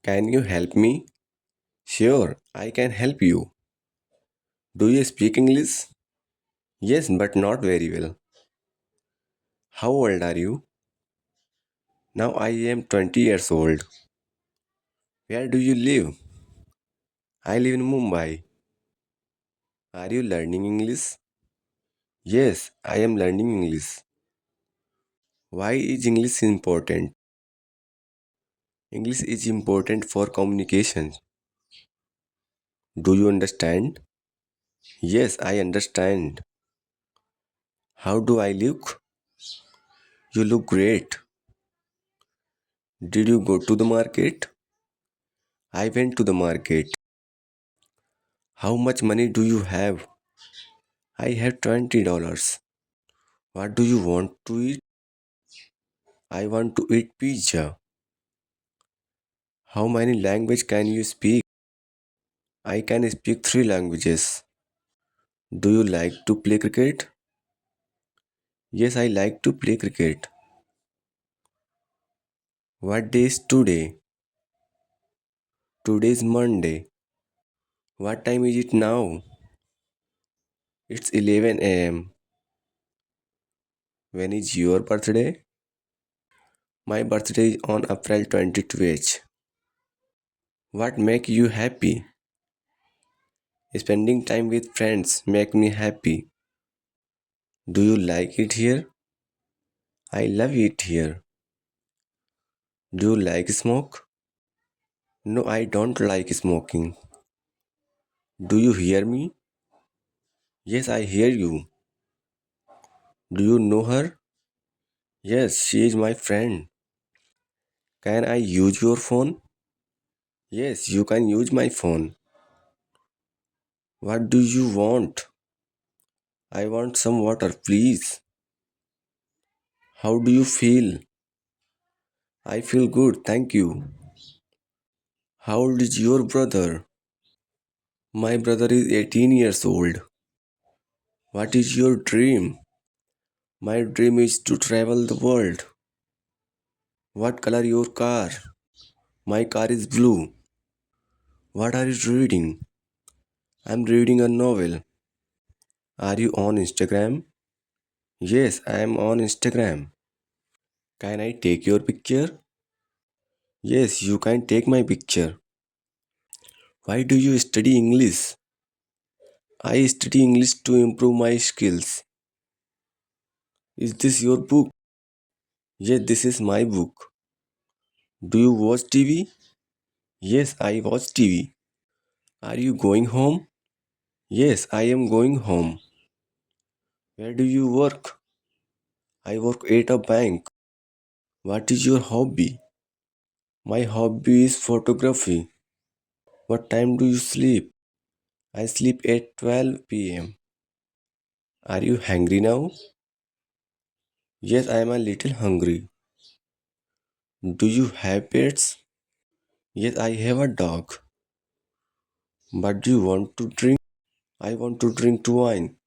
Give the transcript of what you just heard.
Can you help me? Sure, I can help you. Do you speak English? Yes, but not very well. How old are you? Now I am 20 years old. Where do you live? I live in Mumbai. Are you learning English? Yes, I am learning English. Why is English important? English is important for communication. Do you understand? Yes, I understand. How do I look? You look great. Did you go to the market? I went to the market. How much money do you have? I have $20. What do you want to eat? I want to eat pizza. How many languages can you speak? I can speak three languages. Do you like to play cricket? Yes, I like to play cricket. What day is today? Today is Monday. What time is it now? It's 11 a.m. When is your birthday? My birthday is on April 22nd. What make you happy? Spending time with friends make me happy. Do you like it here? I love it here. Do you like smoke? No, I don't like smoking. Do you hear me? Yes, I hear you. Do you know her? Yes, she is my friend. Can I use your phone? Yes, you can use my phone. What do you want? I want some water, please. How do you feel? I feel good, thank you. How old is your brother? My brother is 18 years old. What is your dream? My dream is to travel the world. What color your car? My car is blue. What are you reading? I'm reading a novel. Are you on Instagram? Yes, I am on Instagram. Can I take your picture? Yes, you can take my picture. Why do you study English? I study English to improve my skills. Is this your book? Yes, this is my book. Do you watch TV? Yes, I watch TV. Are you going home? Yes, I am going home. Where do you work? I work at a bank. What is your hobby? My hobby is photography. What time do you sleep? I sleep at 12 p.m. Are you hungry now? Yes, I am a little hungry. Do you have pets? Yes, I have a dog. But do you want to drink? I want to drink wine.